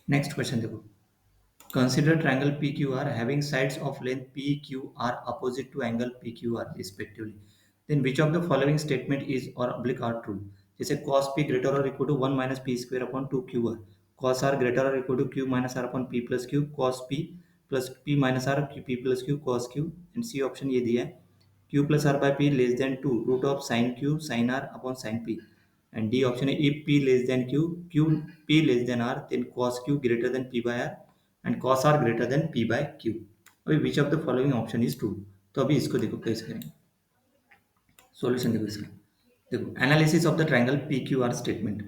Next question देखो, consider triangle PQR having sides of length PQR opposite to angle PQR respectively. Then which of the following statement is or oblique are true? जैसे cos P greater or equal to 1 minus P square upon 2 QR, cos R greater or equal to Q minus R upon P plus Q, cos P plus P minus R P plus Q cos Q, and C option ये दिया है Q plus R by P less than 2 root of sin Q sin R upon sin P, and D option है if P less than Q Q P less than R then cos Q greater than P by R and cos R greater than P by Q. अभी विच of the following option is true? तो अभी इसको देखो कैसे करेंगे, solution देखो इसका। देखो analysis of the triangle p q r statement,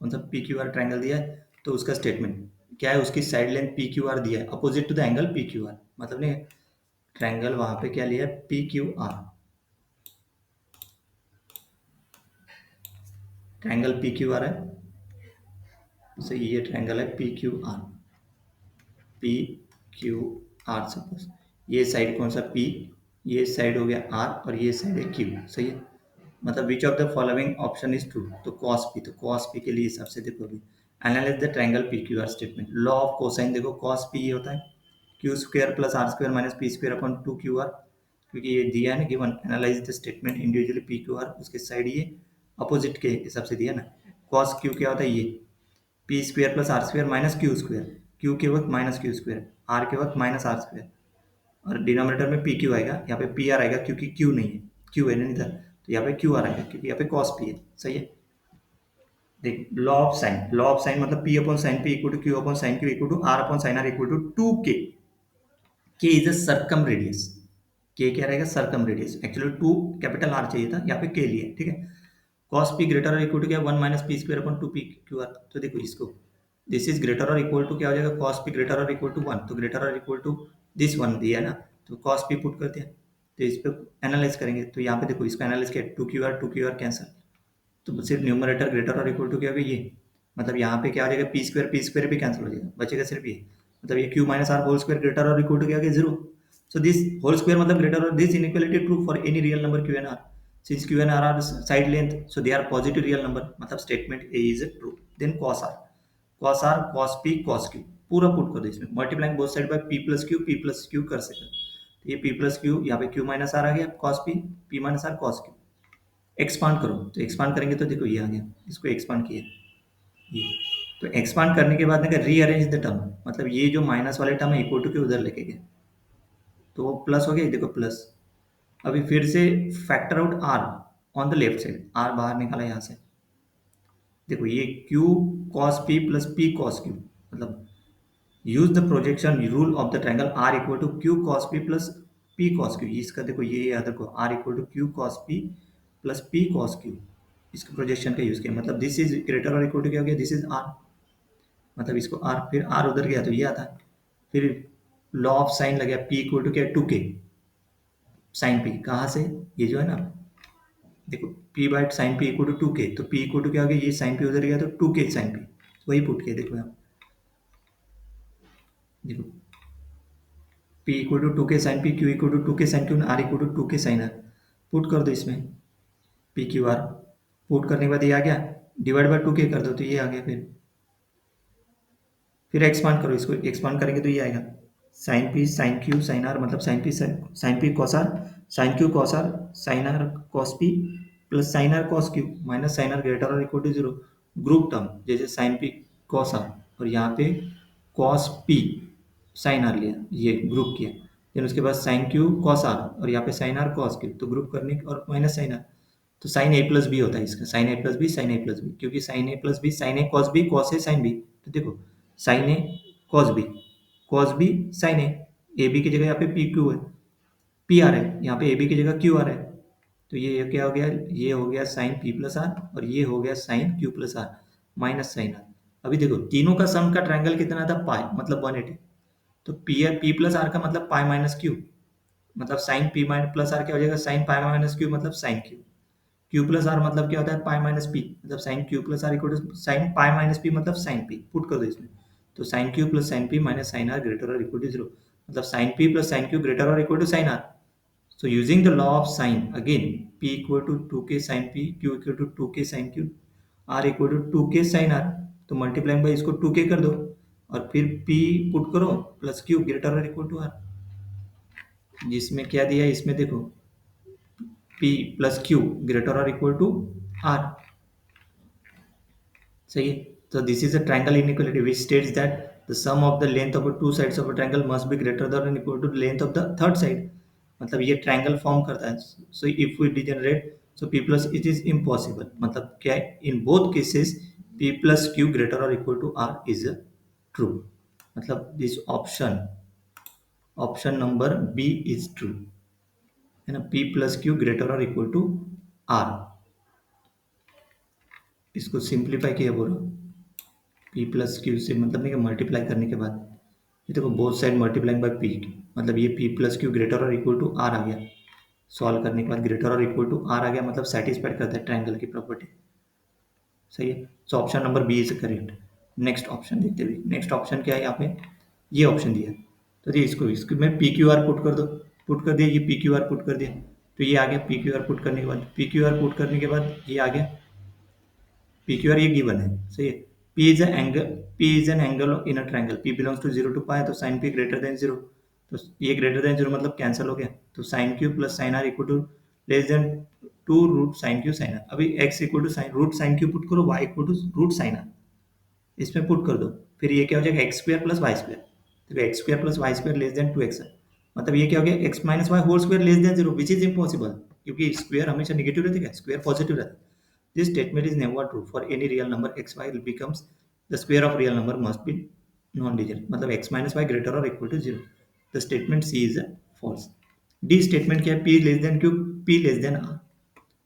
कौन सा पी क्यू आर ट्रायंगल दिया है तो उसका स्टेटमेंट क्या है, उसकी side length p q r दिया है opposite to the angle p q r, मतलब नहीं ट्रायंगल वहां पे क्या लिया है p q r, triangle p q r है, तो ये ट्रायंगल है p q r, p q r suppose ये साइड कौन सा पी, ये साइड हो गया आर और ये साइड है क्यू, सही है। मतलब which of the following option is true, तो कॉस पी, तो कॉस पी के लिए हिसाब से देखो अभी analyse the triangle p q r statement, law of cosine देखो कॉस पी ये होता है q square plus are square minus p square upon 2 q r, क्योंकि ये दिया है ना given, analyse the statement individually p q r, उसके साइड ये अपोजिट के हिसाब से दिया ना, कॉस क्यू क्या होता है ये p square plus are square minus Q square, q के वक्त माइनस क्यू स्क्वायर, आर के वक्त माइनस आर स्क्वायर, और डिनोमिनेटर में पी क्यू आएगा, यहाँ पे पी आर आएगा क्योंकि क्यू नहीं है, क्यू है नहीं था तो यहाँ पे क्यू आर आएगा क्योंकि यहाँ पे कॉस पी है, सही है। देख लॉ ऑफ साइन मतलब p upon sine p equal to q upon sine q equal to r upon sine r equal to 2k, k is a circumradius, k क्या रहेगा circumradius, actually 2 capital r चाहिए था, यहाँ पे के लिए, ठीक है। कॉस पी ग्रेटर और इक्वल टू क्या 1 minus p square upon 2 p q r, तो देखो इसको दिस इज ग्रेटर और इक्वल टू क्या हो जाएगा कॉस पी ग्रेटर और इक्वल टू 1, तो ग्रेटर और इक्वल टू दिस वन दिया है ना, तो कॉस पी पुट करते हैं, तो इस पे एनालाइज करेंगे, तो यहाँ पे देखो इसको एनालाइज किया 2 क्यू आर कैंसल, तो सिर्फ न्यूमरेटर ग्रेटर और इक्वल टू क्या होगा ये, मतलब यहाँ पे क्या हो जाएगा पी स्क्वायर भी कैंसिल हो जाएगा, बचेगा सिर्फ ये, मतलब ये q minus r whole square greater और इक्वल टू क्या हो गया 0, सो दिस होल स्क्वायर मतलब ग्रेटर और this inequality true for any real number q and r, since q and r are side length so they are positive real number, मतलब statement a is true, then cos r cos p cos q पूरा put कर दो इसमें, multiplying both side by p plus q कर सके, तो ये p plus Q यहाँ पे q माइनस आर आ गया cos p p minus r cos q, expand करो तो एक्सपांड करेंगे तो देखो ये आ गया, इसको एक्सपांड किया ये, तो एक्सपांड करने के बाद रीअरेंज द टर्म, मतलब ये जो माइनस वाले टर्म है इक्वल टू के उधर लेके गए तो वो प्लस हो गया, देखो प्लस, अभी फिर से factor out r on the left side, r बाहर निकाला यहाँ से, देखो ये q cos p plus p cos q, मतलब use the projection rule of the triangle r equal to q cos p plus p cos q, इसका देखो ये याद रखो r equal to q cos p plus p cos q, इसका projection का use किया, मतलब दिस इज ग्रेटर और इक्वल टू क्या हो गया दिस इज r, मतलब इसको r फिर r उधर गया तो ये आता है, फिर लॉ ऑफ साइन लग गया p इक्वल टू क्या 2k साइन p, कहाँ से ये जो है ना देखो p by sine p equal to 2k, तो p इक्वल टू क्या हो गया ये साइन p उधर गया तो 2k साइन p, वही पुट किया देखो यहाँ, देखो p equal to 2k sine p, q equal to 2k sine q, r equal to 2k sine r, put कर दो इसमें p q r, पुट करने के बाद ये आ गया, डिवाइड बाय 2k कर दो तो ये आ गया, फिर एक्सपांड करो, इसको एक्सपांड करेंगे तो ये आएगा sine p sine q sine r, मतलब sine p cos r sine q cos r sine r cos p plus sine r cos q minus sine r greater और इक्वल टू 0, ग्रुप टर्म जैसे sine p cos r और यहाँ पे cos p sign r लिया, ये group किया, फिर उसके बाद साइन q cos r और यहाँ पे साइन r cos q, तो ग्रुप करने और माइनस साइन r, तो साइन ए प्लस बी होता है इसका, sine a plus b sine a plus b, क्योंकि sine a plus b sine a cos b cos a sine b, तो देखो sine a cos b sine a b की जगह यहाँ पे पी क्यू है, पी आर है, यहाँ पे ए बी की जगह क्यू आर है, तो ये क्या हो गया, ये हो गया साइन पी प्लस आर और ये हो गया sine q plus r minus sine r. अभी देखो तीनों का सम का ट्रायंगल कितना था पाई, मतलब 180, तो पी प्लस आर का मतलब पाई माइनस क्यू, मतलब sine p minus plus are क्या हो जाएगा साइन पाई माइनस क्यू, मतलब sine q, q plus r मतलब क्या होता है पाई माइनस पी, मतलब sine q plus r equal to sine pi minus p मतलब साइन पी, पुट कर दो इसमें, तो sine q plus sine p minus sine r greater और इक्वल टू 0, मतलब sine p plus sign Q greater और equal to sine r, so using the law of sine again p equal to 2k sin p q equal to 2k sin q r equal to 2k sin r, तो multiplying by इसको 2k कर दो, और फिर P put करो plus Q greater और equal to R। जिसमें क्या दिया है इसमें देखो P प्लस Q ग्रेटर और इक्वल टू R। सही है। तो this is a triangle inequality which states that the sum of the length of two sides of a triangle must be greater than equal to the length of the third side. मतलब ये triangle form करता है। So if we degenerate so P plus it is impossible. मतलब क्या है, in both cases P plus Q greater और equal to R is true. मतलब this option number B is true, है ना। P प्लस Q ग्रेटर और equal to R। इसको simplify किया बोलो, P प्लस Q से मतलब नहीं कि मल्टीप्लाई करने के बाद ये देखो both side multiplying by P, मतलब ये P प्लस Q ग्रेटर और इक्वल टू R आ गया। सॉल्व करने के बाद ग्रेटर और इक्वल टू R आ गया, मतलब सेटिस्फाइड करता है ट्रायंगल की प्रॉपर्टी। सही है। So option number B is correct. Next option देखते हुए, नेक्स्ट ऑप्शन क्या है यहाँ पे, ये ऑप्शन दिया। तो ये इसको मैं पी क्यू आर पुट कर दो, पुट कर दिया, ये पी क्यू आर पुट कर दिया, तो ये आ गया। पी क्यू आर पुट करने के बाद, पी क्यू आर पुट करने के बाद ये आ गया पी क्यू आर, ये गिवन है। सही है। P is an angle, P is an angle in a triangle, P belongs to 0 to pi, तो sin P ग्रेटर देन 0, तो ये ग्रेटर देन 0 मतलब कैंसिल हो गया, तो sin Q plus sin R equal to less than 2 root sin Q sin R। अभी x equal to sine root sin Q put करो, y equal to root sin R इसमें put कर दो, फिर ये क्या हो जाएगा X square plus Y square. तो X square plus Y square less than 2x, मतलब ये क्या हो गया X minus Y whole square less than 0 which is impossible, क्योंकि स्क्वायर हमेशा नेगेटिव रहता है, स्क्वायर पॉजिटिव रहता है। This statement is never true for any real number x y becomes the square of real number must be non-degenerate, मतलब x minus y greater or equal to 0। The statement C is false। D statement क्या है, P less than Q, P less than R,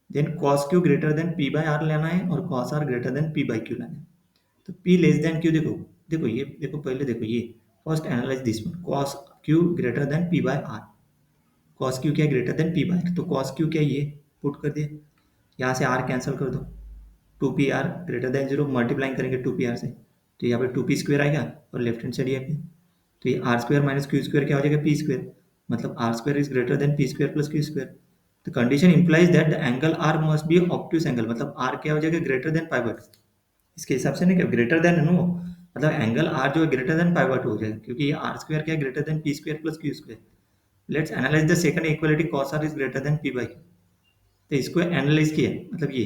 then cos Q greater than P by R लेना है और cos R greater than P by Q लेना है। तो P less than Q देखो, देखो ये देखो पहले देखो ये first analyse this one, cos Q greater than P by R, cos Q क्या greater than P by R, तो cos Q क्या ये पुट कर दिया, यहाँ से R कैंसिल कर दो, 2pr ग्रेटर देन 0 मल्टीप्लाइंग करेंगे 2pr से, तो यहाँ पे 2p स्क्वायर आएगा और लेफ्ट हैंड साइड ये पे, तो ये R square minus Q square क्या हो जाएगा पी स्क्वायर, मतलब R square is greater than P square plus Q square. The condition implies that the angle R must be obtuse angle, मतलब R क्या हो जाएगा greater than pi by two. इसके हिसाब से नहीं क्या ग्रेटर देन नो, मतलब एंगल आर जो है greater than pi by two हो जाएगा, क्योंकि ये आर स्क्वायर क्या है greater than P square plus Q square. Let's analyze the second equality cos R is greater than P by Q, तो इसको एनालाइज किया, मतलब ये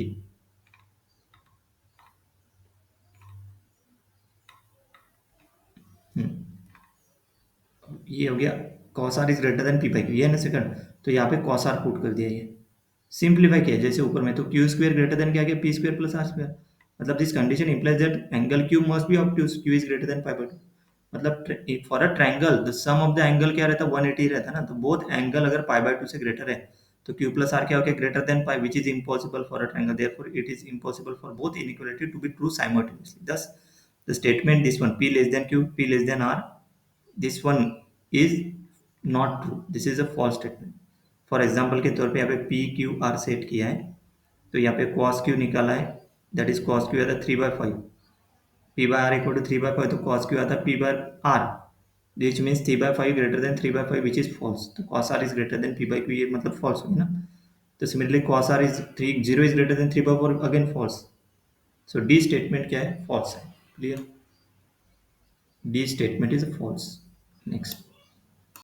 ये हो गया cos r is greater than P by Q, ये है ना सेकंड, तो यहाँ पे cos r पुट कर दिया, ये सिंप्लीफाई किया जैसे ऊपर में, तो क्यू स्क्वायर ग्रेटर देन क्या गया P square plus are square, मतलब this condition implies that angle Q must be obtuse, Q is greater than pi by two. मतलब for a triangle the sum of the angle क्या रहता है 180 रहता है ना, तो बोथ एंगल अगर पाई बाय टू से ग्रेटर है तो क्यू प्लस आर क्या हो गया greater than pi, which is impossible for a triangle, therefore it is impossible for both inequality to be true simultaneously. thus the statement this one p less than q p less than r, this one is not true, this is a false statement। For example के तौर पे यहाँ पे p q are set किया है, तो यहाँ पे cos q निकाला है, दैट इज cos q आता है 3/5, p by r equal to 3/5, तो cos q आता है p by r, which means 3/5 greater than 3/5 which is false, तो cos r is greater than p by q, ये मतलब फॉल्स हुई ना। तो similarly cos r is 3 0 is greater than 3/4, again false. So D statement क्या है false है, clear, D statement is false. Next